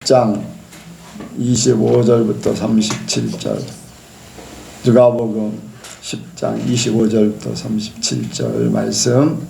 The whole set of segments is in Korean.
장 25절부터 37절, 누가복음 10장 25절부터 37절 말씀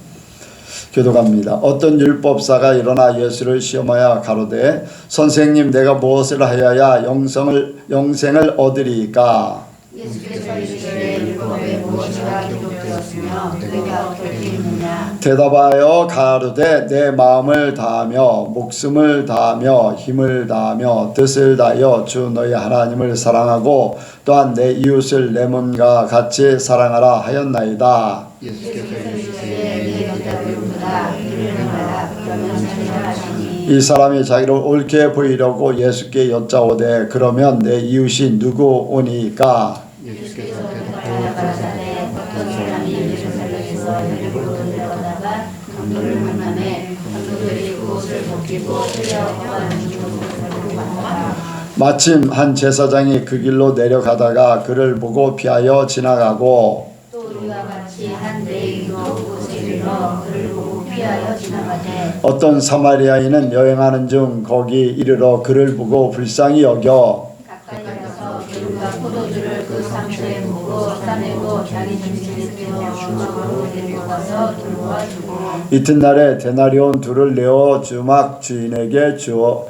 교독합니다. 어떤 율법사가 일어나 예수를 시험하여 가로되 선생님, 내가 무엇을 하여야 영생을 얻으리이까? 예수께서 이르시되 율법에 무엇이라 기록되었으며 내가 어떻게 읽느냐? 대답하여 가로되 내 마음을 다하며 목숨을 다하며 힘을 다하며 뜻을 다하여 주 너희 하나님을 사랑하고 또한 내 이웃을 내 몸과 같이 사랑하라 하였나이다. 예수께서 이르시되 내 기다려 보다 이를 행하라. 그러면 자기가 하시니 이 사람이 자기를 옳게 보이려고 예수께 여짜오되 그러면 내 이웃이 누구오니까? 예수께서 대답하여 가라사대 어떤 사람이 예루살렘에서 여리고로 내려가다가 강도를 만나매 강도들이 그 옷을 벗기고 끌려 떠나는 곳으로 갔다가 마침 한 제사장이 그 길로 내려가다가 그를 보고 피하여 지나가고 또 우리와 같이 한 레위도 그곳에 이르러 그를 보고 피하여 지나가되 어떤 사마리아인은 여행하는 중 거기 이르러 그를 보고 불쌍히 여겨 가까이 가서 기름과 포도주를 그 상처에 묻고 싸매고 자기 짐승에 태워 주막으로 데리고 가서 들어와 주고 이튿날에 데나리온 둘을 내어 주막 주인에게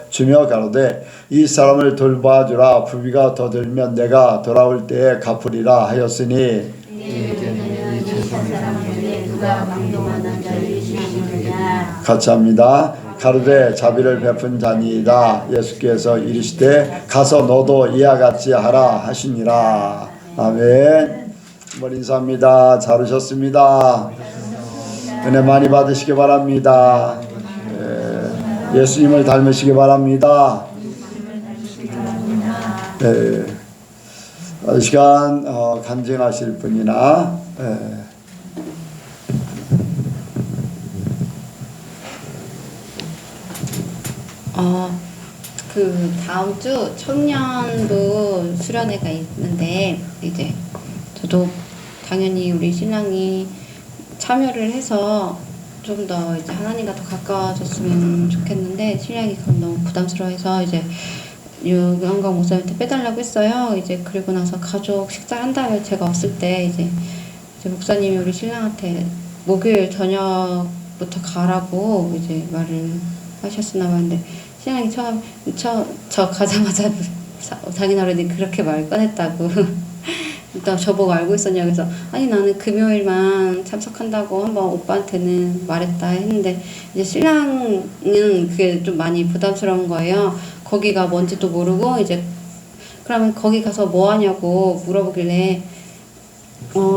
주며 가로되 이 사람을 돌봐주라. 부비가 더 들면 내가 돌아올 때에 갚으리라 하였으니 이제는 이 사람에게 누가 강동한 자를 시키느냐? 같이 합니다. 가로되 자비를 베푼 자니이다. 예수께서 이르시되 가서 너도 이와 같이 하라 하시니라. 아멘. 한번 인사합니다. 잘 오셨습니다. 은혜 많이 받으시기 바랍니다. 예수님을 닮으시기 바랍니다. 이 시간 간증하실 분이나 그 다음 주 청년부 수련회가 있는데 이제 저도 당연히 우리 신랑이 참여를 해서 좀 더 이제 하나님과 더 가까워졌으면 좋겠는데 신랑이 그건 너무 부담스러워해서 이제 유영광 목사님한테 빼달라고 했어요. 이제 그리고 나서 가족 식사를 한 다음에 제가 없을 때 이제 목사님이 우리 신랑한테 목요일 저녁부터 가라고 이제 말을 하셨나 봤는데 신랑이 저 가자마자 장인어른이 그렇게 말 꺼냈다고 일단 저보고 알고 있었냐 그래서 아니 나는 금요일만 참석한다고 한번 오빠한테는 말했다 했는데 이제 신랑은 그게 좀 많이 부담스러운 거예요. 거기가 뭔지도 모르고 이제 그러면 거기 가서 뭐 하냐고 물어보길래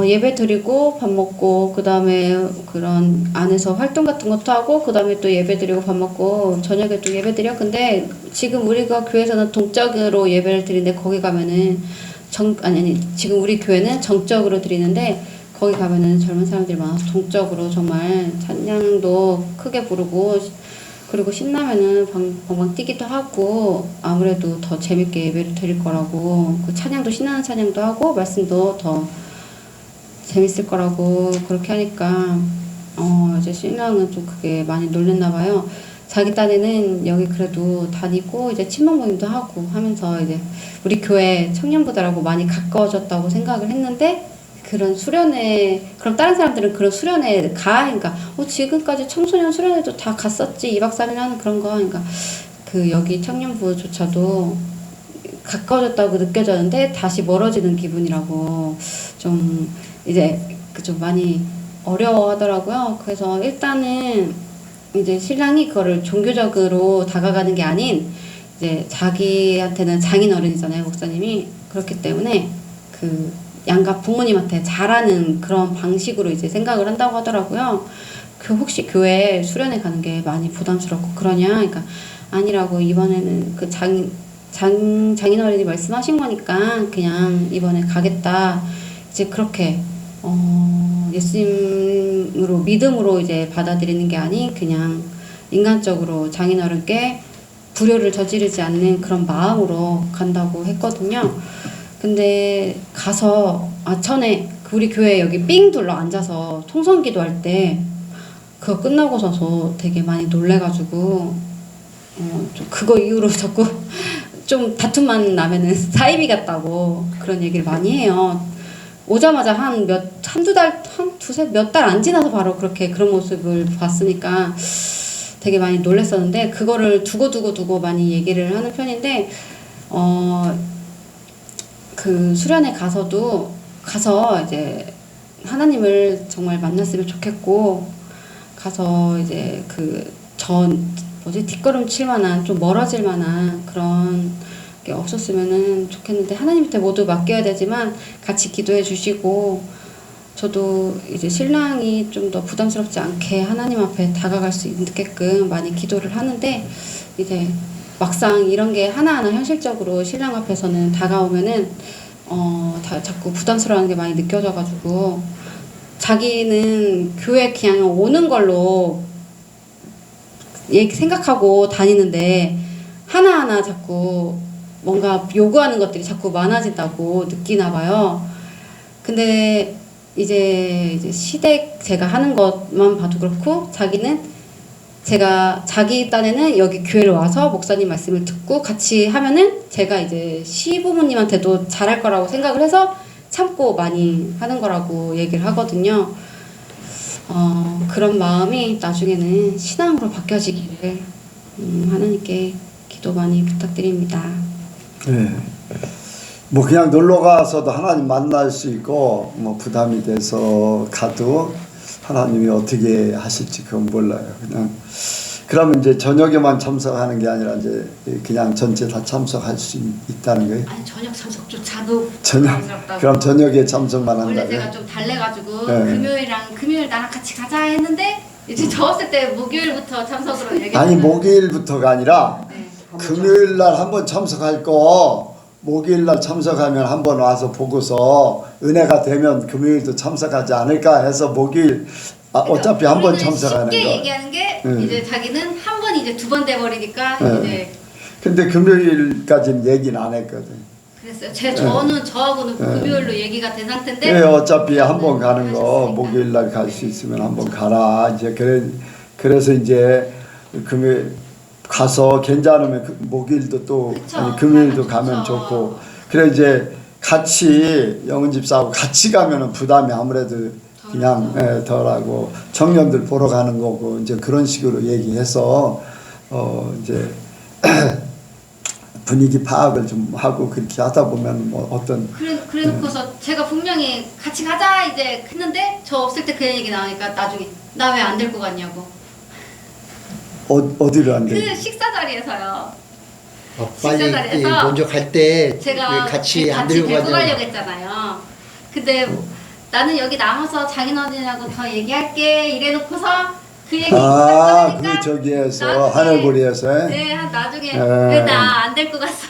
예배 드리고 밥 먹고 그 다음에 그런 안에서 활동 같은 것도 하고 그 다음에 또 예배 드리고 밥 먹고 저녁에 또 예배 드려. 근데 지금 우리가 교회에서는 동적으로 예배를 드리는데 거기 가면은 지금 우리 교회는 정적으로 드리는데 거기 가면은 젊은 사람들이 많아서 동적으로 정말 찬양도 크게 부르고 그리고 신나면은 방방 뛰기도 하고 아무래도 더 재밌게 예배를 드릴 거라고 그 찬양도 신나는 찬양도 하고 말씀도 더 재밌을 거라고 그렇게 하니까 이제 신랑은 좀 그게 많이 놀랬나 봐요. 자기 딴에는 여기 그래도 다니고 이제 친목 모임도 하고 하면서 이제 우리 교회 청년부들하고 많이 가까워졌다고 생각을 했는데 그런 수련회 그럼 다른 사람들은 그런 수련회 그러니까 지금까지 청소년 수련회도 다 갔었지 2박 3일 하는 그런 거 그러니까 그 여기 청년부조차도 가까워졌다고 느껴졌는데 다시 멀어지는 기분이라고 좀 이제 좀 많이 어려워하더라고요. 그래서 일단은 이제 신랑이 그거를 종교적으로 다가가는 게 아닌 이제 자기한테는 장인어른이잖아요, 목사님이. 그렇기 때문에 그 양가 부모님한테 잘하는 그런 방식으로 이제 생각을 한다고 하더라고요. 그 혹시 교회 수련회 가는 게 많이 부담스럽고 그러냐? 그러니까 아니라고 이번에는 그 장인어른이 말씀하신 거니까 그냥 이번에 가겠다. 이제 그렇게 예수님으로 믿음으로 이제 받아들이는 게 아닌 그냥 인간적으로 장인어른께 불효를 저지르지 않는 그런 마음으로 간다고 했거든요. 근데 가서 전에 우리 교회 여기 삥 둘러 앉아서 통성기도 할 때 그거 끝나고서서 되게 많이 놀래가지고 좀 그거 이후로 자꾸 좀 다툼만 나면은 사이비 같다고 그런 얘기를 많이 해요. 오자마자 한두 달, 몇 달 안 지나서 바로 그런 모습을 봤으니까 되게 많이 놀랐었는데, 그거를 두고 많이 얘기를 하는 편인데, 그 수련회 가서 이제 하나님을 정말 만났으면 좋겠고, 가서 이제 뒷걸음 칠 만한, 좀 멀어질 만한 그런 게 없었으면 좋겠는데, 하나님한테 모두 맡겨야 되지만 같이 기도해 주시고, 저도 이제 신랑이 좀 더 부담스럽지 않게 하나님 앞에 다가갈 수 있게끔 많이 기도를 하는데, 이제 막상 이런 게 하나하나 현실적으로 신랑 앞에서는 다가오면은 자꾸 부담스러운 게 많이 느껴져가지고, 자기는 교회 그냥 오는 걸로 생각하고 다니는데 하나하나 자꾸 뭔가 요구하는 것들이 자꾸 많아진다고 느끼나 봐요. 근데 이제 시댁 제가 하는 것만 봐도 그렇고, 자기 딴에는 여기 교회를 와서 목사님 말씀을 듣고 같이 하면은 제가 이제 시부모님한테도 잘할 거라고 생각을 해서 참고 많이 하는 거라고 얘기를 하거든요. 그런 마음이 나중에는 신앙으로 바뀌어지기를 하나님께 기도 많이 부탁드립니다. 네. 뭐 그냥 놀러 가서도 하나님 만날 수 있고, 뭐 부담이 돼서 가도 하나님이 어떻게 하실지 그건 몰라요. 그러면 이제 저녁에만 참석하는 게 아니라 이제 그냥 전체 다 참석할 수 있다는 거예요? 아니, 저녁 참석조차도 그럼 저녁에 참석만 한다고요? 원래 제가 좀 달래가지고 네. 금요일 나랑 같이 가자 했는데, 이제 저 왔을 때 목요일부터 참석으로 얘기했어요. 아니, 목요일부터가 아니라 금요일 날 한번 참석할 거 목요일 날 참석하면 한번 와서 보고서 은혜가 되면 금요일도 참석하지 않을까 해서 목요일 어차피 한 번 참석하는 거. 쉽게 얘기하는 게 이제 자기는 한 번 이제 두 번 돼버리니까 이제. 근데 금요일까지는 얘기는 안 했거든. 그랬어요. 저하고는 금요일로 얘기가 된 상태인데. 네, 어차피 한 번 가는 거 목요일 날 갈 수 있으면 한번 가라. 이제 그래서 이제 금요일 가서 괜찮으면 목요일도 또 아니, 금요일도 가면 좋고. 그래 이제 같이 영은 집사하고 같이 가면은 부담이 아무래도 그냥 덜하고, 청년들 보러 가는 거고 이제 그런 식으로 얘기해서 이제 분위기 파악을 좀 하고 그렇게 하다 보면 뭐 어떤 그래놓고서 제가 분명히 같이 가자 이제 했는데, 저 없을 때 그 얘기 나오니까 나중에 나 왜 안 데리고 갔냐고. 어디를 안 돼? 그 식사 자리에서요. 빨리 식사자리에서 먼저 갈 때 제가 같이 안 데리고 들고 가려고 했잖아요. 근데 나는 여기 남아서 장인어른이라고 더 얘기할게 이래놓고서 그 얘기 그 꺼내니까 저기에서 나중에, 하늘고리에서 네, 나중에 왜 나 안 데리고 갔어.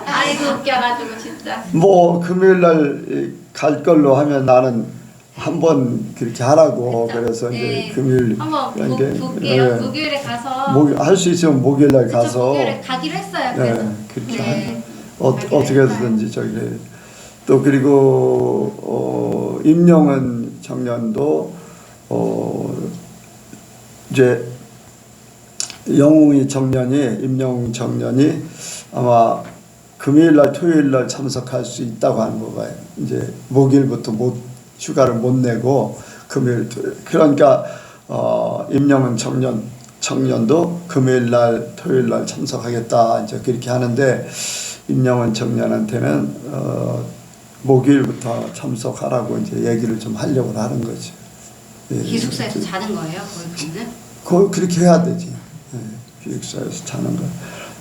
아이고 웃겨가지고 진짜. 뭐 금요일 날 갈 걸로 하면 나는 한번 그렇게 하라고. 그래서 네. 이제 금요일 한번 볼게요. 목요일에 가서 할 수 있으면 목요일 날 가서 목요일에 가기로 했어요. 그래서 그렇게 어떻게 해서든지 저기 또 그리고 임영은 청년도 이제 임영웅 청년이 아마 금요일날 토요일날 참석할 수 있다고 하는 거가요. 이제 목요일부터 휴가를 못 내고 금요일 토요일, 그러니까 임영은 청년도 금요일날 토요일날 참석하겠다 이제 그렇게 하는데, 임영은 청년한테는 목요일부터 참석하라고 이제 얘기를 좀 하려고 하는 거죠. 예. 기숙사에서 자는 거예요, 거기 가면? 그렇게 해야 되지. 기숙사에서 자는 거.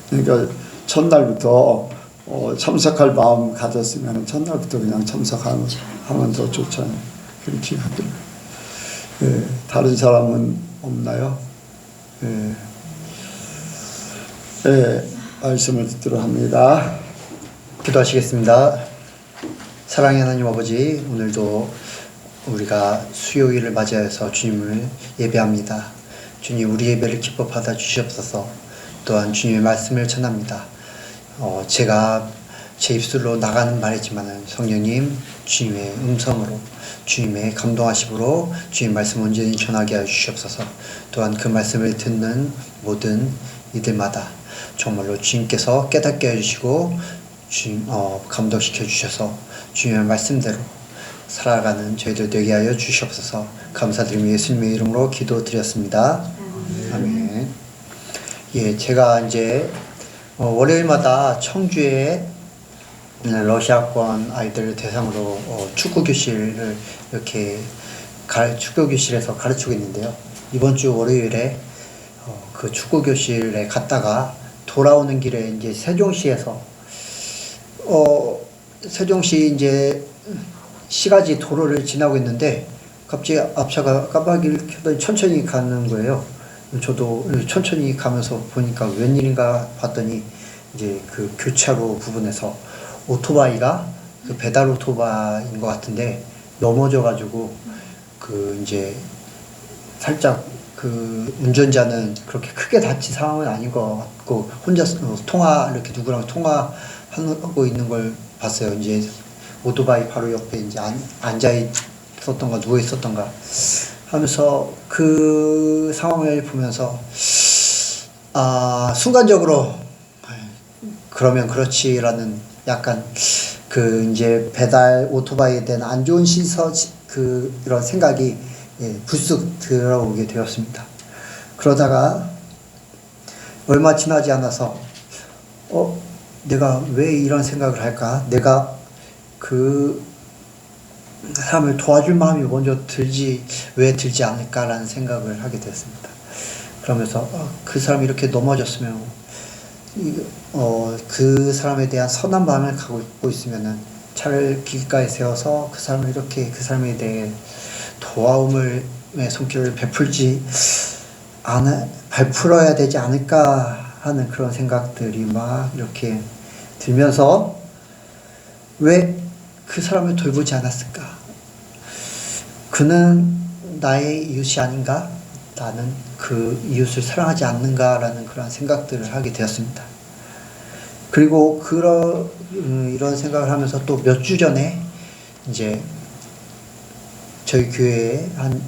그러니까 첫날부터 참석할 마음 가졌으면 첫날부터 그냥 참석하면 더 좋잖아요. 그렇게 하더라고요. 예. 다른 사람은 없나요? 예. 예. 말씀을 듣도록 합니다. 기도하시겠습니다. 사랑의 하나님 아버지, 오늘도 우리가 수요일을 맞이해서 주님을 예배합니다. 주님, 우리 예배를 기뻐 받아 주시옵소서. 또한 주님의 말씀을 전합니다. 제가 제 입술로 나가는 말이지만은 성령님 주님의 음성으로 주님의 감동하심으로 주님 말씀 온전히 전하게 하여 주시옵소서. 또한 그 말씀을 듣는 모든 이들마다 정말로 주님께서 깨닫게 해주시고 주님 감동시켜 주셔서 주님의 말씀대로 살아가는 저희들 되게 하여 주시옵소서. 감사드리며 예수님의 이름으로 기도드렸습니다. 아멘. 예, 제가 이제 월요일마다 청주에 러시아권 아이들 대상으로 축구 교실을 이렇게 축구 교실에서 가르치고 있는데요. 이번 주 월요일에 그 축구 교실에 갔다가 돌아오는 길에 이제 세종시에서 세종시 이제 시가지 도로를 지나고 있는데 갑자기 앞차가 깜빡이를 켜더니 천천히 가는 거예요. 저도 천천히 가면서 보니까 웬일인가 봤더니 이제 그 교차로 부분에서 오토바이가 그 배달 오토바이인 것 같은데 넘어져가지고 그 이제 살짝 그 운전자는 그렇게 크게 다친 상황은 아닌 것 같고 혼자 이렇게 누구랑 통화하고 있는 걸 봤어요. 이제 오토바이 바로 옆에 이제 앉아 있었던가 누워 있었던가 하면서 그 상황을 보면서 순간적으로 그러면 그렇지라는 약간 그 이제 배달 오토바이에 대한 안 좋은 이런 생각이 불쑥 들어오게 되었습니다. 그러다가 얼마 지나지 않아서 내가 왜 이런 생각을 할까? 내가 그 사람을 도와줄 마음이 먼저 왜 들지 않을까라는 생각을 하게 됐습니다. 그러면서 그 사람이 이렇게 넘어졌으면 그 사람에 대한 선한 마음을 갖고 있으면은 차를 길가에 세워서 그 사람을 이렇게 그 사람에 대해 도와움의 손길을 베풀어야 되지 않을까 하는 그런 생각들이 막 이렇게 들면서 왜 그 사람을 돌보지 않았을까? 그는 나의 이웃이 아닌가? 나는 그 이웃을 사랑하지 않는가라는 그런 생각들을 하게 되었습니다. 그리고 이런 생각을 하면서 또 몇 주 전에 이제 저희 교회에 한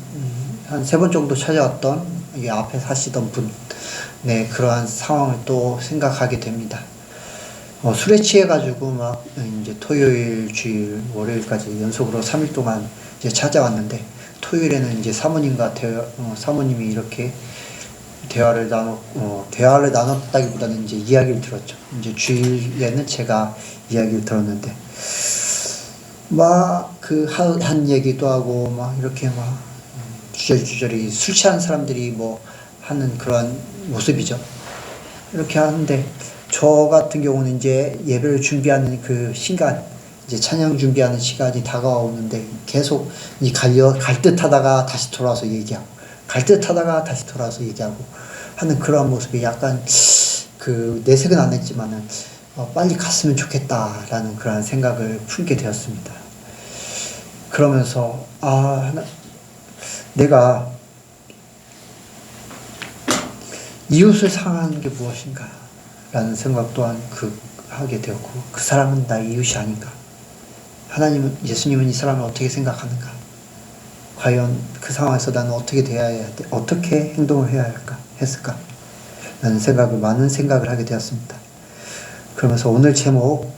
3번 정도 찾아왔던 이 앞에 사시던 분의 그러한 상황을 또 생각하게 됩니다. 술에 취해가지고 막 이제 토요일, 주일, 월요일까지 연속으로 3일 동안 이제 찾아왔는데 토요일에는 이제 사모님이 이렇게 대화를 나눴다기보다는 이제 이야기를 들었죠. 이제 주일에는 제가 이야기를 들었는데 막 그 한 얘기도 하고 막 이렇게 막 주저리 술 취한 사람들이 뭐 하는 그런 모습이죠. 이렇게 하는데 저 같은 경우는 이제 예배를 준비하는 그 시간, 이제 찬양 준비하는 시간이 다가오는데 계속 갈 듯 하다가 다시 돌아와서 얘기하고, 갈 듯 하다가 다시 돌아와서 얘기하고 하는 그런 모습이 약간 그 내색은 안 했지만은 빨리 갔으면 좋겠다라는 그런 생각을 품게 되었습니다. 그러면서 내가 이웃을 사랑하는 게 무엇인가? 라는 생각 또한 하게 되었고, 그 사람은 나의 이웃이 아닌가? 예수님은 이 사람을 어떻게 생각하는가? 과연 그 상황에서 나는 어떻게 행동을 해야 했을까? 라는 많은 생각을 하게 되었습니다. 그러면서 오늘 제목,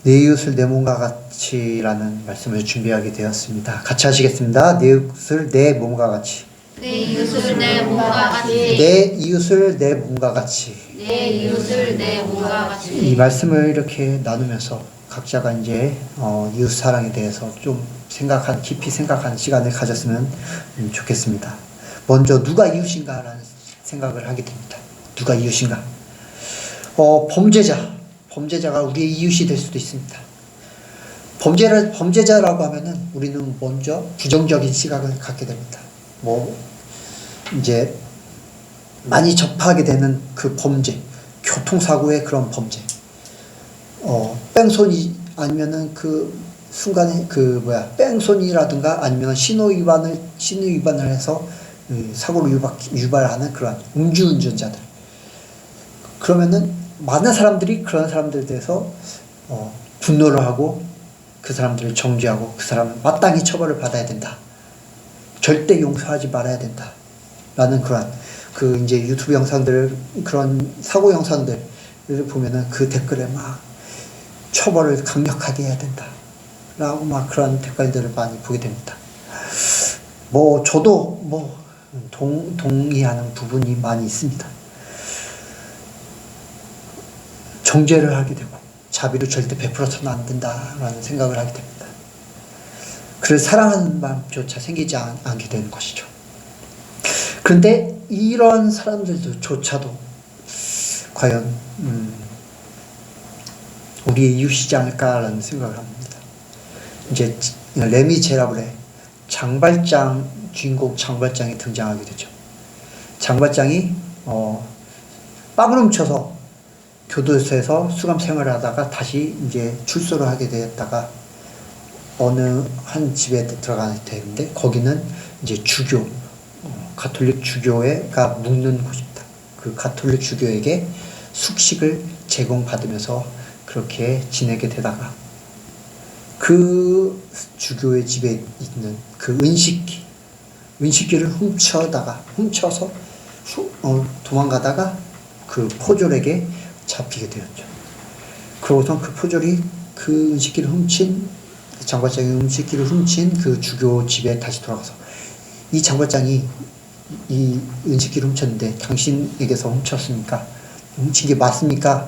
내 이웃을 내 몸과 같이라는 말씀을 준비하게 되었습니다. 같이 하시겠습니다. 내 이웃을 내 몸과 같이. 내 이웃을 내 몸과 같이. 내 이웃을 내 몸과 같이. 내 이웃을 내 몸과 같이. 이 말씀을 이렇게 나누면서 각자가 이제 이웃 사랑에 대해서 좀 깊이 생각하는 시간을 가졌으면 좋겠습니다. 먼저 누가 이웃인가라는 생각을 하게 됩니다. 누가 이웃인가? 범죄자가 우리의 이웃이 될 수도 있습니다. 범죄자라고 하면은 우리는 먼저 부정적인 시각을 갖게 됩니다. 이제 많이 접하게 되는 그 범죄, 교통사고의 그런 범죄, 뺑소니 아니면은 그 순간에 뺑소니라든가 아니면 신호 위반을 해서 사고를 유발하는 그런 음주운전자들. 그러면은 많은 사람들이 그런 사람들에 대해서 분노를 하고 그 사람들을 정죄하고 그 사람은 마땅히 처벌을 받아야 된다. 절대 용서하지 말아야 된다. 라는 그런 그 이제 유튜브 영상들 그런 사고 영상들을 보면은 그 댓글에 막 처벌을 강력하게 해야 된다. 라고 막 그런 댓글들을 많이 보게 됩니다. 저도 동의하는 부분이 많이 있습니다. 정죄를 하게 되고 자비를 절대 베풀어서는 안 된다라는 생각을 하게 됩니다. 그래서 사랑하는 마음조차 생기지 않게 되는 것이죠. 그런데 이런 사람들조차도 과연 우리의 이웃이지 않을까라는 생각을 합니다. 이제 레미제라블의 장발장 주인공 장발장이 등장하게 되죠. 장발장이 빵을 훔쳐서 교도소에서 수감 생활을 하다가 다시 이제 출소를 하게 되었다가 어느 한 집에 들어가게 되는데 거기는 이제 주교, 가톨릭 주교가 묵는 곳입니다. 그 가톨릭 주교에게 숙식을 제공받으면서 그렇게 지내게 되다가 그 주교의 집에 있는 그 은식기를 훔쳐서 도망가다가 그 포졸에게 잡히게 되었죠. 그러고선 그 포졸이 그 은식기를 장발장이 은식기를 훔친 그 주교 집에 다시 돌아가서 이 장발장이 이 은식기를 훔쳤는데 당신에게서 훔쳤습니까? 훔친 게 맞습니까?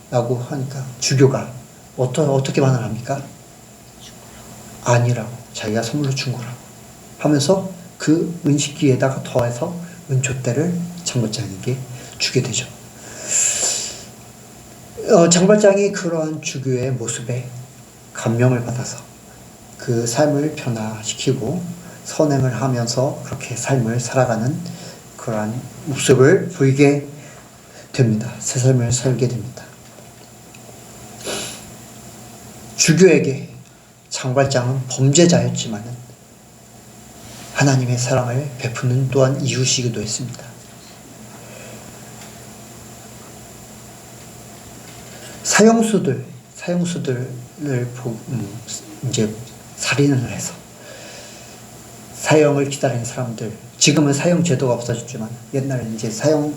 라고 하니까 주교가 어떻게 반응합니까? 아니라고, 자기가 선물로 준 거라고 하면서 그 은식기에다가 더해서 은촛대를 장발장에게 주게 되죠. 장발장이 그러한 주교의 모습에 감명을 받아서 그 삶을 변화시키고 선행을 하면서 그렇게 삶을 살아가는 그러한 모습을 보이게 됩니다. 새 삶을 살게 됩니다. 주교에게 장발장은 범죄자였지만 하나님의 사랑을 베푸는 또한 이웃이기도 했습니다. 사형수들을 이제 살인을 해서 사형을 기다리는 사람들, 지금은 사형 제도가 없어졌지만 옛날에는 이제 사형을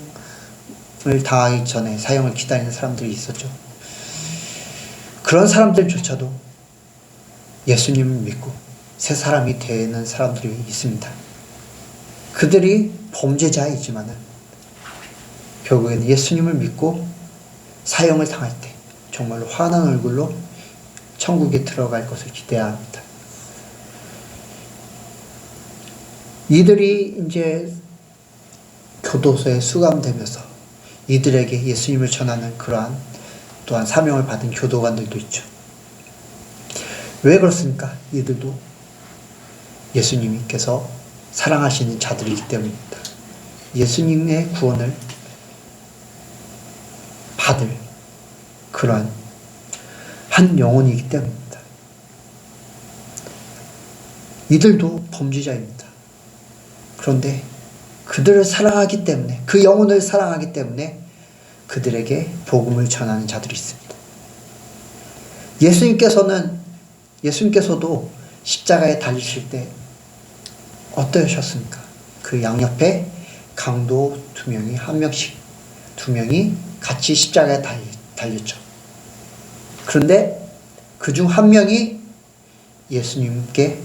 당하기 전에 사형을 기다리는 사람들이 있었죠. 그런 사람들조차도 예수님을 믿고 새 사람이 되는 사람들이 있습니다. 그들이 범죄자이지만 결국에는 예수님을 믿고 사형을 당할 때 정말로 환한 얼굴로 천국에 들어갈 것을 기대해야 합니다. 이들이 이제 교도소에 수감되면서 이들에게 예수님을 전하는 그러한 또한 사명을 받은 교도관들도 있죠. 왜 그렇습니까? 이들도 예수님께서 사랑하시는 자들이기 때문입니다. 예수님의 구원을 받을 그러한 한 영혼이기 때문입니다. 이들도 범죄자입니다. 그런데 그들을 사랑하기 때문에, 그 영혼을 사랑하기 때문에 그들에게 복음을 전하는 자들이 있습니다. 예수님께서도 십자가에 달리실 때 어떠셨습니까? 그 양옆에 강도 두 명이 두 명이 같이 십자가에 달렸죠. 그런데 그중 한 명이 예수님께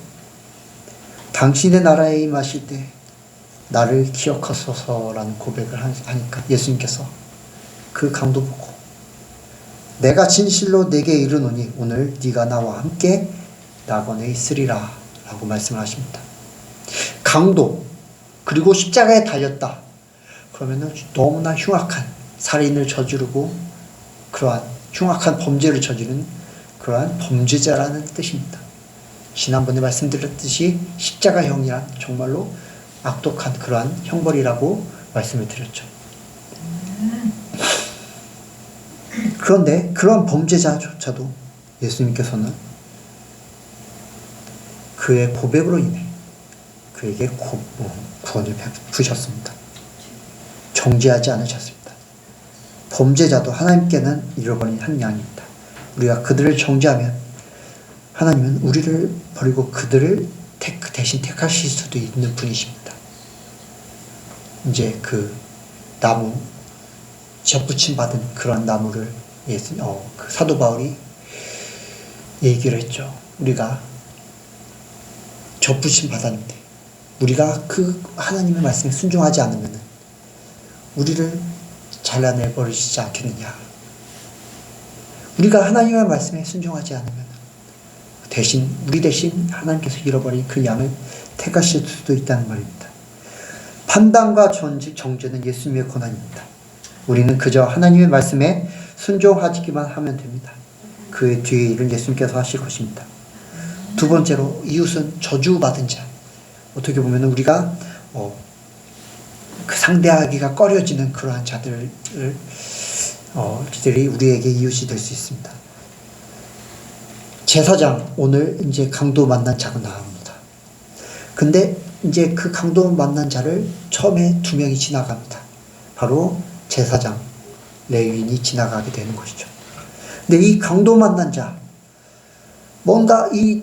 당신의 나라에 임하실 때 나를 기억하소서라는 고백을 하니까 예수님께서 그 강도 보고 내가 진실로 내게 이르노니 오늘 네가 나와 함께 낙원에 있으리라 라고 말씀을 하십니다. 강도 그리고 십자가에 달렸다. 그러면은 너무나 흉악한 살인을 저지르고 그러한 흉악한 범죄를 저지른 그러한 범죄자라는 뜻입니다. 지난번에 말씀드렸듯이 십자가형이란 정말로 악독한 그러한 형벌이라고 말씀을 드렸죠. 그런데 그런 범죄자조차도 예수님께서는 그의 고백으로 인해 그에게 구원을 베푸셨습니다. 정죄하지 않으셨습니다. 범죄자도 하나님께는 잃어버린 한 양입니다. 우리가 그들을 정죄하면 하나님은 우리를 버리고 그들을 대신 택하실 수도 있는 분이십니다. 이제 그 나무, 접붙임 받은 그런 나무를 그 사도 바울이 얘기를 했죠. 우리가 접붙임 받았는데 우리가 그 하나님의 말씀에 순종하지 않으면 우리를 잘라내 버리시지 않겠느냐. 우리가 하나님의 말씀에 순종하지 않으면 우리 대신 하나님께서 잃어버린 그 양을 택하실 수도 있다는 말입니다. 판단과 정죄는 예수님의 권한입니다. 우리는 그저 하나님의 말씀에 순종하기만 하면 됩니다. 그 뒤에 일은 예수님께서 하실 것입니다. 두 번째로 이웃은 저주받은 자. 어떻게 보면 우리가 그 상대하기가 꺼려지는 그러한 자들이 우리에게 이웃이 될 수 있습니다. 제사장, 오늘 이제 강도 만난 자가 나옵니다. 근데 이제 그 강도 만난 자를 처음에 2명이 지나갑니다. 바로 제사장, 레위인이 지나가게 되는 것이죠. 근데 이 강도 만난 자, 뭔가 이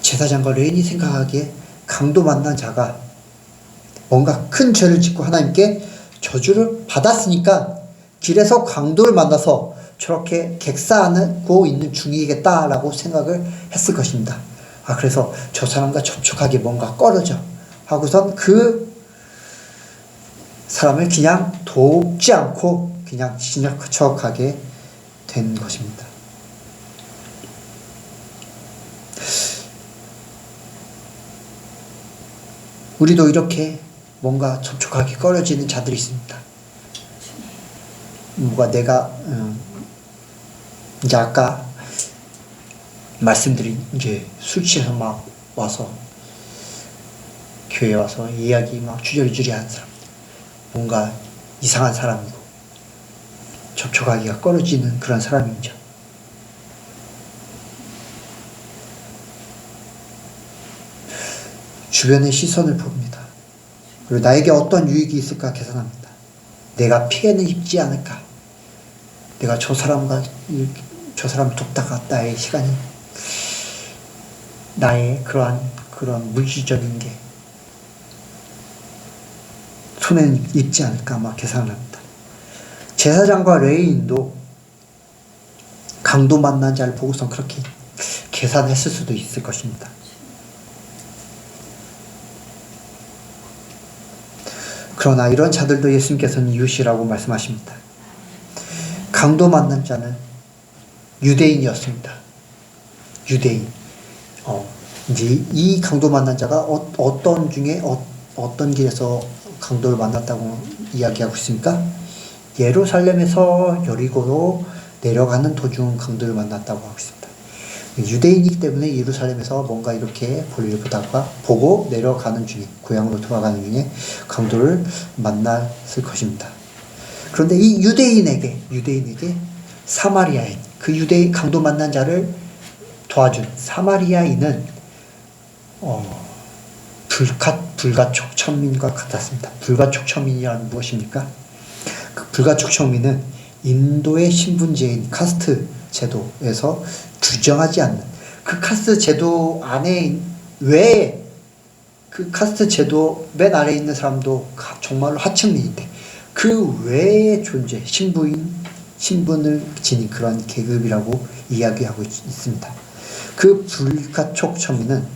제사장과 레위인이 생각하기에 강도 만난 자가 뭔가 큰 죄를 짓고 하나님께 저주를 받았으니까 길에서 강도를 만나서 저렇게 객사하고 있는 중이겠다라고 생각을 했을 것입니다. 그래서 저 사람과 접촉하기 뭔가 꺼려져 하고선 그 사람을 그냥 돕지 않고 그냥 지나쳐가게 된 것입니다. 우리도 이렇게 뭔가 접촉하기 꺼려지는 자들이 있습니다. 뭔가 내가 이제 아까 말씀드린 이제 술 취해서 막 와서 교회 와서 이야기 막 주저리주리 하는 사람, 뭔가 이상한 사람이고 접촉하기가 꺼려지는 그런 사람이죠. 주변의 시선을 봅니다. 그리고 나에게 어떤 유익이 있을까 계산합니다. 내가 피해는 입지 않을까. 내가 저 사람을 돕다가 나의 시간이, 나의 그런 물질적인 게 손에는 입지 않을까 막 계산을 합니다. 제사장과 레위인도 강도 만난 자를 보고선 그렇게 계산했을 수도 있을 것입니다. 그러나 이런 자들도 예수님께서는 이웃이라고 말씀하십니다. 강도 만난 자는 유대인이었습니다. 유대인. 이제 이 강도 만난 자가 어떤 길에서 강도를 만났다고 이야기하고 있습니까? 예루살렘에서 여리고로 내려가는 도중 강도를 만났다고 하고 있습니다. 유대인이기 때문에 예루살렘에서 뭔가 이렇게 볼일을 보고 내려가는 중에, 고향으로 돌아가는 중에 강도를 만났을 것입니다. 그런데 이 유대인에게 사마리아인, 그 유대인 강도 만난 자를 도와준 사마리아인은 불가촉 천민과 같았습니다. 불가촉 천민이란 무엇입니까? 그 불가촉 천민은 인도의 신분제인 카스트 제도에서 규정하지 않는, 그 카스트 제도 안에 외에, 그 카스트 제도 맨 아래에 있는 사람도 정말로 하층민인데 그 외의 존재, 신분을 지닌 그런 계급이라고 이야기하고 있습니다. 그 불가촉 천민은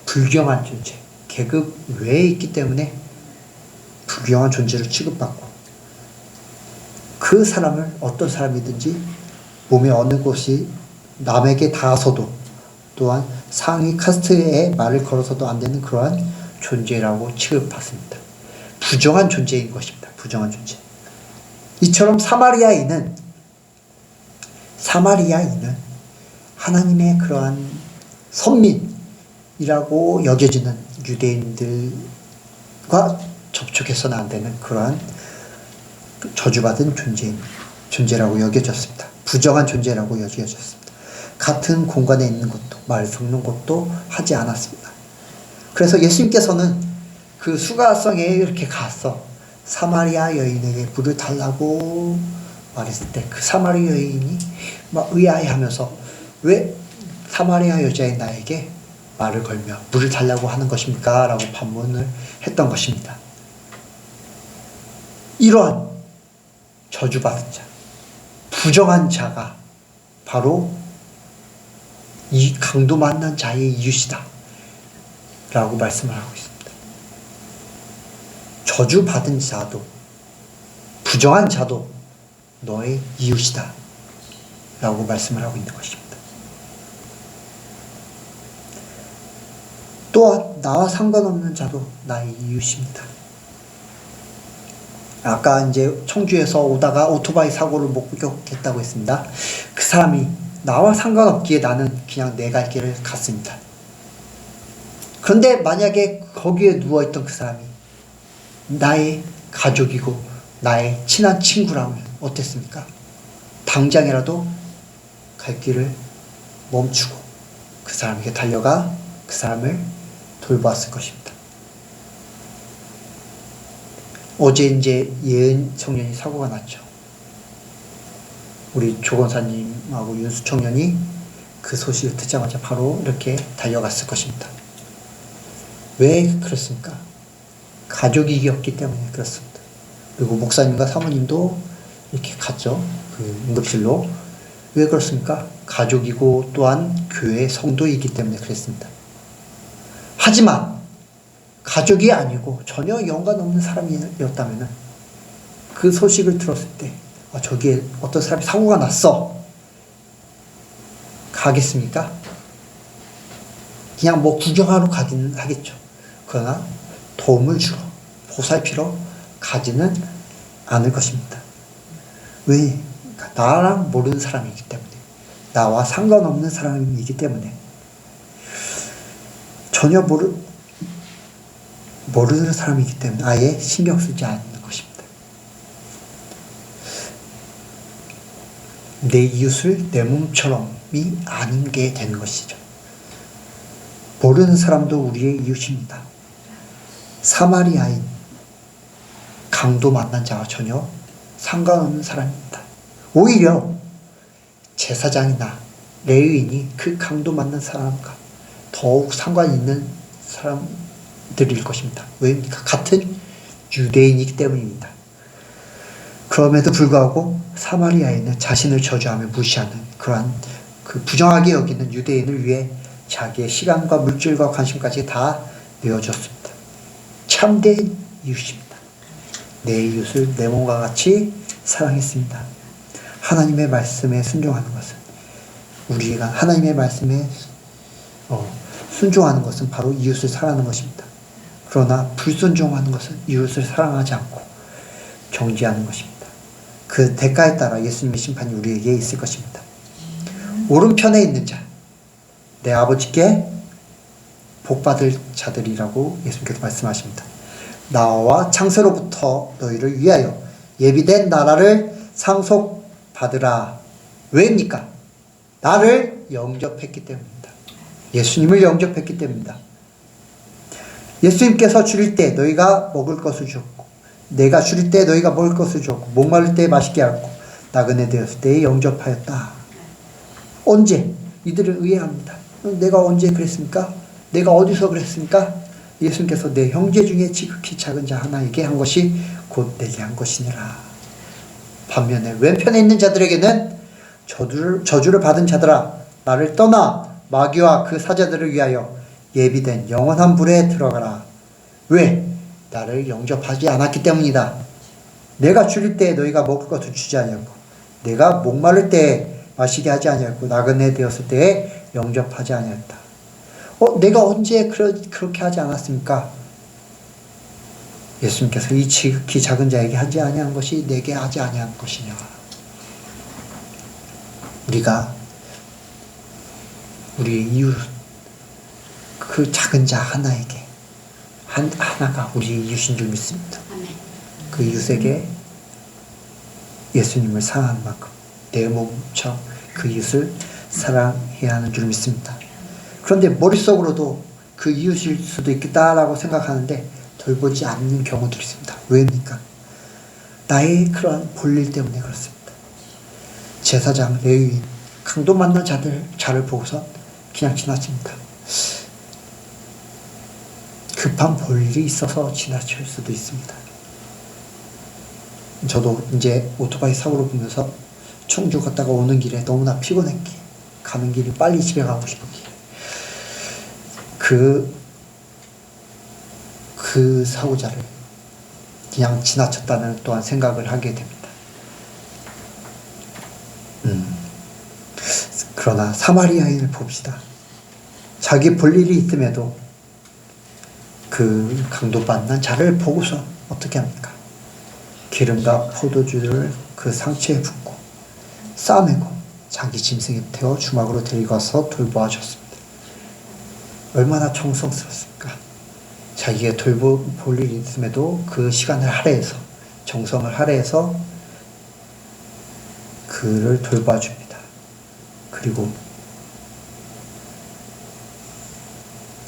불경한 존재, 계급 외에 있기 때문에 불경한 존재로 취급받고, 그 사람을 어떤 사람이든지 몸의 어느 곳이 남에게 닿아서도, 또한 상위 카스트에 말을 걸어서도 안 되는 그러한 존재라고 취급받습니다. 부정한 존재인 것입니다. 부정한 존재. 이처럼 사마리아인은 하나님의 그러한 선민이라고 여겨지는 유대인들과 접촉해서는 안 되는 그러한 저주받은 존재라고 여겨졌습니다. 부정한 존재라고 여겨졌습니다. 같은 공간에 있는 것도, 말 섞는 것도 하지 않았습니다. 그래서 예수님께서는 그 수가성에 이렇게 가서 사마리아 여인에게 물을 달라고 말했을 때 그 사마리아 여인이 막 의아해하면서 왜 사마리아 여자인 나에게 말을 걸며 물을 달라고 하는 것입니까? 라고 반문을 했던 것입니다. 이러한 저주받은 자, 부정한 자가 바로 이 강도 만난 자의 이웃이다 라고 말씀을 하고 있습니다. 저주받은 자도 부정한 자도 너의 이웃이다 라고 말씀을 하고 있는 것입니다. 또한 나와 상관없는 자도 나의 이웃입니다. 아까 이제 청주에서 오다가 오토바이 사고를 목격했다고 했습니다. 그 사람이 나와 상관없기에 나는 그냥 내 갈 길을 갔습니다. 그런데 만약에 거기에 누워있던 그 사람이 나의 가족이고 나의 친한 친구라면 어땠습니까? 당장이라도 갈 길을 멈추고 그 사람에게 달려가 그 사람을 돌보았을 것입니다. 어제 이제 예은 청년이 사고가 났죠. 우리 조건사님하고 윤수 청년이 그 소식을 듣자마자 바로 이렇게 달려갔을 것입니다. 왜 그렇습니까? 가족이었기 때문에 그렇습니다. 그리고 목사님과 사모님도 이렇게 갔죠. 그 응급실로. 왜 그렇습니까? 가족이고 또한 교회 성도이기 때문에 그랬습니다. 하지만 가족이 아니고 전혀 연관 없는 사람이었다면 그 소식을 들었을 때 저기에 어떤 사람이 사고가 났어. 가겠습니까? 그냥 뭐 구경하러 가긴 하겠죠. 그러나 도움을 주러 보살피러 가지는 않을 것입니다. 왜? 나랑 모르는 사람이기 때문에, 나와 상관없는 사람이기 때문에, 전혀 모르는 사람이기 때문에 아예 신경 쓰지 않는 것입니다. 내 이웃을 내 몸처럼이 아닌 게 되는 것이죠. 모르는 사람도 우리의 이웃입니다. 사마리아인 강도 만난 자와 전혀 상관없는 사람입니다. 오히려 제사장이나 레위인이 그 강도 만난 사람과 더욱 상관이 있는 사람들일 것입니다. 왜입니까? 같은 유대인이기 때문입니다. 그럼에도 불구하고 사마리아인은 자신을 저주하며 무시하는 그러한 그 부정하게 여기는 유대인을 위해 자기의 시간과 물질과 관심까지 다 내어줬습니다. 참된 이웃입니다. 내 이웃을 내 몸과 같이 사랑했습니다. 하나님의 말씀에 순종하는 것은, 우리가 하나님의 말씀에 순종하는 것은 바로 이웃을 사랑하는 것입니다. 그러나 불순종하는 것은 이웃을 사랑하지 않고 정죄하는 것입니다. 그 대가에 따라 예수님의 심판이 우리에게 있을 것입니다. 오른편에 있는 자, 내 아버지께 복받을 자들이라고 예수님께서 말씀하십니다. 나와 창세로부터 너희를 위하여 예비된 나라를 상속받으라. 왜입니까? 나를 영접했기 때문입니다. 예수님을 영접했기 때문입니다. 예수님께서 줄일 때 너희가 먹을 것을 주었고, 내가 줄일 때 너희가 먹을 것을 주었고, 목마를 때 마시게 하였고, 나그네 되었을 때에 영접하였다. 언제? 이들은 의아합니다. 내가 언제 그랬습니까? 내가 어디서 그랬습니까? 예수님께서 내 형제 중에 지극히 작은 자 하나에게 한 것이 곧 내게 한 것이니라. 반면에 왼편에 있는 자들에게는 저주를 받은 자들아, 나를 떠나 마귀와 그 사자들을 위하여 예비된 영원한 불에 들어가라. 왜? 나를 영접하지 않았기 때문이다. 내가 줄일 때 너희가 먹을 것을 주지 아니하고, 내가 목마를 때 마시게 하지 아니하고, 나그네 되었을 때에 영접하지 아니했다. 내가 언제 그렇게 하지 않았습니까? 예수님께서 이 지극히 작은 자에게 하지 아니한 것이 내게 하지 아니한 것이냐. 우리가 우리의 이웃, 그 작은 자 하나에게 하나가 우리의 이웃인 줄 믿습니다. 그 이웃에게 예수님을 사랑하는 만큼 내 몸처럼 그 이웃을 사랑해야 하는 줄 믿습니다. 그런데 머릿속으로도 그 이웃일 수도 있겠다라고 생각하는데 돌보지 않는 경우들이 있습니다. 왜입니까? 나의 그러한 볼일 때문에 그렇습니다. 제사장, 레위인, 강도 만난 자를 보고서 그냥 지나칩니다. 급한 볼일이 있어서 지나칠 수도 있습니다. 저도 이제 오토바이 사고를 보면서 청주 갔다가 오는 길에 너무나 피곤했기에 가는 길이 빨리 집에 가고 싶었기에 그 사고자를 그냥 지나쳤다는 또한 생각을 하게 됩니다. 그러나 사마리아인을 봅시다. 자기 볼 일이 있음에도 그 강도받는 자를 보고서 어떻게 합니까? 기름과 포도주를 그 상처에 붓고 싸매고 자기 짐승에 태워 주막으로 데리고 와서 돌보아 줬습니다. 얼마나 정성스럽습니까? 자기가 돌볼 일이 있음에도 그 시간을 할애해서 정성을 할애해서 그를 돌봐줍니다. 그리고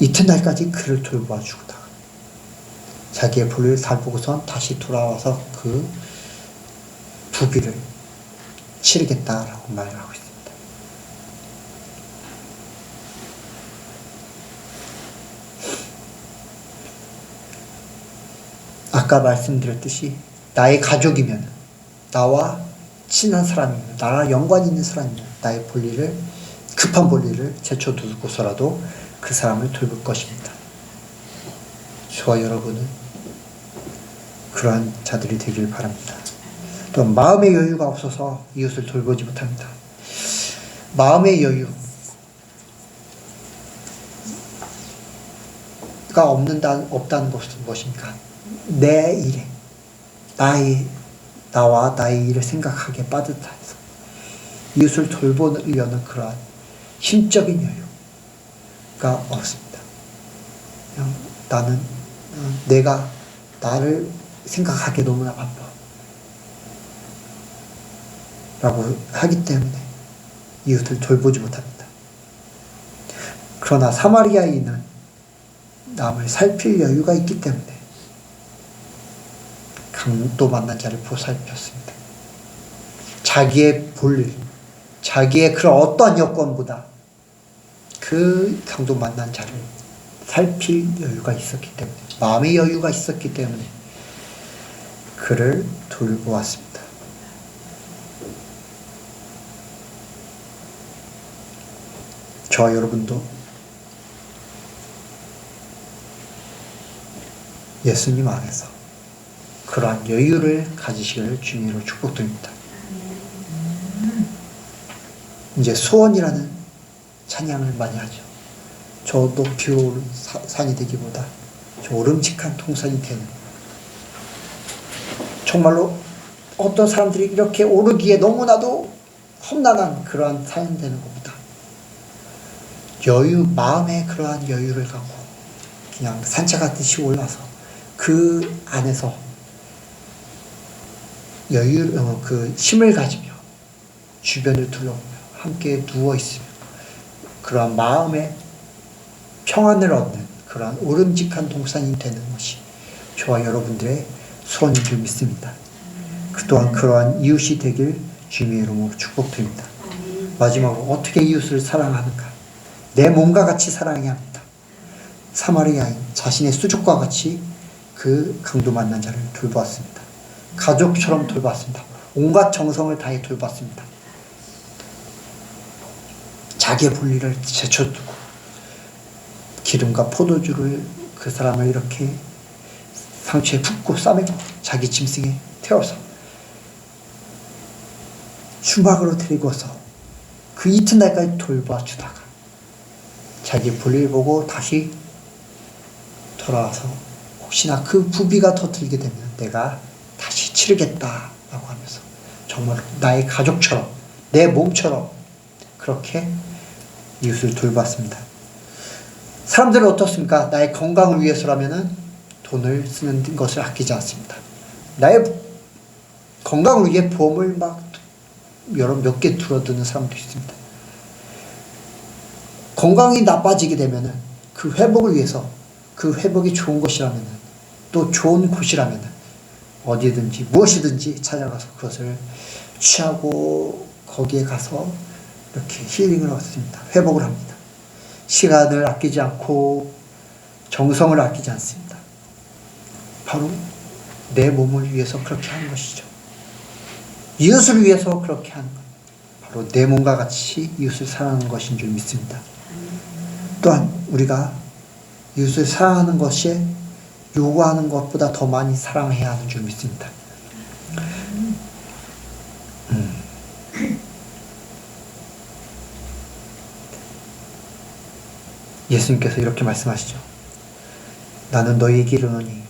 이튿날까지 그를 돌봐주고다. 자기의 볼일을 살보고선 다시 돌아와서 그 부비를 치르겠다라고 말을 하고 있습니다. 아까 말씀드렸듯이 나의 가족이면, 나와 친한 사람이면, 나랑 연관이 있는 사람이면 나의 볼일을, 급한 볼일을 제쳐두고서라도 그 사람을 돌볼 것입니다. 저와 여러분은 그러한 자들이 되길 바랍니다. 또 마음의 여유가 없어서 이웃을 돌보지 못합니다. 마음의 여유가 없다는 것은 무엇입니까? 내 일에 나와 나의 일을 생각하기에 빠듯해서 이웃을 돌보려는 그러한 힘적인 여유가 없습니다. 그냥 나는 내가 나를 생각하기에 너무나 바빠 라고 하기 때문에 이웃을 돌보지 못합니다. 그러나 사마리아인은 남을 살필 여유가 있기 때문에 강도 만난 자를 보살폈습니다. 자기의 볼일, 자기의 그런 어떠한 여건보다 그 강도 만난 자를 살필 여유가 있었기 때문에, 마음의 여유가 있었기 때문에 그를 돌보았습니다. 저와 여러분도 예수님 안에서 그러한 여유를 가지시기를 주님으로 축복드립니다. 이제 소원이라는 찬양을 많이 하죠. 저 높이 오른 산이 되기보다 저 오름직한 동산이 되는, 정말로 어떤 사람들이 이렇게 오르기에 너무나도 험난한 그러한 산이 되는 것보다 마음의 그러한 여유를 갖고 그냥 산책하듯이 올라서 그 안에서 그 힘을 가지며 주변을 둘러보며 함께 누워있으며 그러한 마음의 평안을 얻는 그러한 오름직한 동산이 되는 것이 저와 여러분들의 소원인 줄 믿습니다. 또한 그러한 이웃이 되길 주님의 이름으로 축복드립니다. 마지막으로 어떻게 이웃을 사랑하는가? 내 몸과 같이 사랑해야 합니다. 사마리아인 자신의 수족과 같이 그 강도 만난 자를 돌보았습니다. 가족처럼 돌봤습니다. 온갖 정성을 다해 돌봤습니다. 자기의 볼일을 제쳐두고 기름과 포도주를 그 사람을 이렇게 상처에 붓고 싸매고 자기 짐승에 태워서 주막으로 데리고 와서 그 이튿날까지 돌봐주다가 자기 볼일 보고 다시 돌아와서 혹시나 그 부비가 더 들게 되면 내가 다시 치르겠다라고 하면서 정말 나의 가족처럼 내 몸처럼 그렇게 이웃을 돌봤습니다. 사람들은 어떻습니까? 나의 건강을 위해서라면은 돈을 쓰는 것을 아끼지 않습니다. 나의 건강을 위해 보험을 막 몇 개 들어두는 사람도 있습니다. 건강이 나빠지게 되면은 그 회복을 위해서, 그 회복이 좋은 것이라면은, 또 좋은 곳이라면은 어디든지 무엇이든지 찾아가서 그것을 취하고 거기에 가서 이렇게 힐링을 얻습니다. 회복을 합니다. 시간을 아끼지 않고 정성을 아끼지 않습니다. 바로 내 몸을 위해서 그렇게 하는 것이죠. 이웃을 위해서 그렇게 하는 것. 바로 내 몸과 같이 이웃을 사랑하는 것인 줄 믿습니다. 또한 우리가 이웃을 사랑하는 것이 요구하는 것보다 더 많이 사랑해야 하는 줄 믿습니다. 예수님께서 이렇게 말씀하시죠. 나는 너희에게 이르노니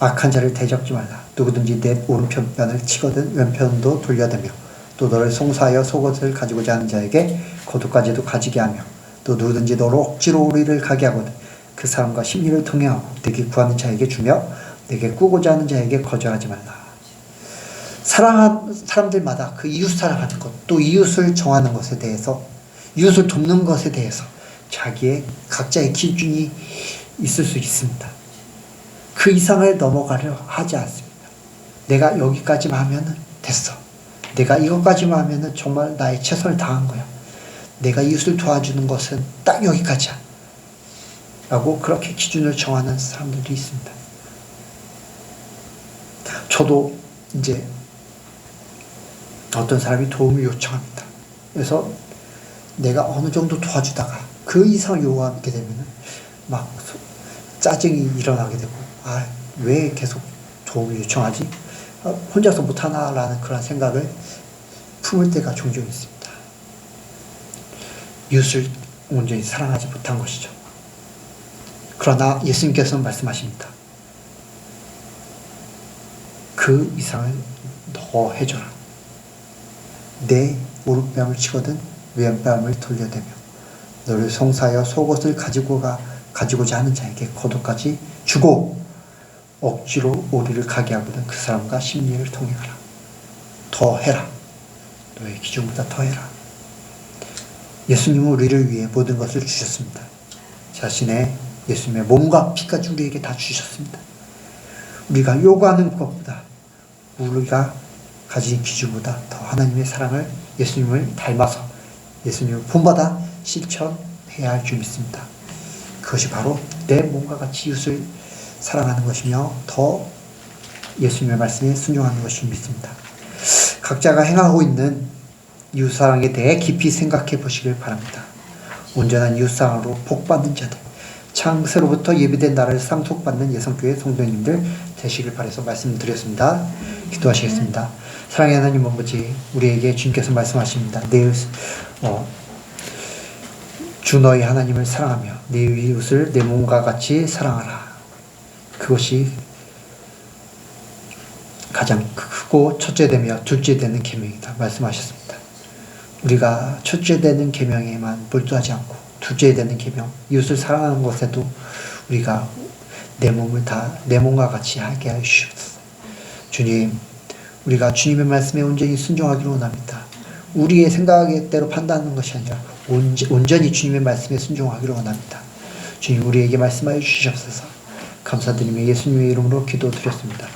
악한 자를 대적지 말라. 누구든지 내 오른편을 치거든 왼편도 돌려대며 또 너를 송사하여 속옷을 가지고자 하는 자에게 겉옷까지도 가지게 하며 또 누구든지 너로 억지로 우리를 가게 하거든 그 사람과 심리를 통행하고 내게 구하는 자에게 주며 내게 꾸고자 하는 자에게 거절하지 말라. 사랑하는 사람들마다 그 이웃 사랑하는 것, 또 이웃을 정하는 것에 대해서, 이웃을 돕는 것에 대해서 자기의 각자의 기준이 있을 수 있습니다. 그 이상을 넘어가려 하지 않습니다. 내가 여기까지만 하면 됐어. 내가 이것까지만 하면 정말 나의 최선을 다한 거야. 내가 이웃을 도와주는 것은 딱 여기까지야. 라고 그렇게 기준을 정하는 사람들도 있습니다. 저도 이제 어떤 사람이 도움을 요청합니다. 그래서 내가 어느 정도 도와주다가 그 이상 요구하게 되면 막 짜증이 일어나게 되고, 아, 왜 계속 도움을 요청하지? 혼자서 못하나라는 그런 생각을 품을 때가 종종 있습니다. 이웃을 온전히 사랑하지 못한 것이죠. 그러나 예수님께서는 말씀하십니다. 그 이상을 더 해줘라. 내 오른뺨을 치거든 왼뺨을 돌려대며 너를 송사하여 속옷을 가지고자 하는 자에게 겉옷까지 주고 억지로 우리를 가게 하거든 그 사람과 심리를 통행하라. 더 해라. 너의 기준보다 더 해라. 예수님은 우리를 위해 모든 것을 주셨습니다. 자신의 예수님의 몸과 피까지 우리에게 다 주셨습니다. 우리가 요구하는 것보다 우리가 가진 기준보다 더 하나님의 사랑을 예수님을 닮아서 예수님을 본받아 실천해야 할 줄 믿습니다. 그것이 바로 내 몸과 같이 이웃을 사랑하는 것이며 더 예수님의 말씀에 순종하는 것을 믿습니다. 각자가 행하고 있는 이웃사랑에 대해 깊이 생각해 보시길 바랍니다. 온전한 이웃사랑으로 복받는 자들, 창세로부터 예비된 나라를 상속받는 예성교회 성도님들 되시길 바라서 말씀드렸습니다. 기도하시겠습니다. 사랑의 하나님 아버지, 우리에게 주님께서 말씀하십니다. 주 너희 하나님을 사랑하며 내 이웃을 내 몸과 같이 사랑하라. 그것이 가장 크고 첫째 되며 둘째 되는 계명이다 말씀하셨습니다. 우리가 첫째 되는 계명에만 몰두하지 않고 둘째 되는 계명, 이웃을 사랑하는 것에도 우리가 내 몸과 같이 하게 하여 주시옵소서. 주님, 우리가 주님의 말씀에 온전히 순종하기를 원합니다. 우리의 생각대로 판단하는 것이 아니라 온전히 주님의 말씀에 순종하기를 원합니다. 주님, 우리에게 말씀하여 주시옵소서. 감사드리며 예수님의 이름으로 기도드렸습니다.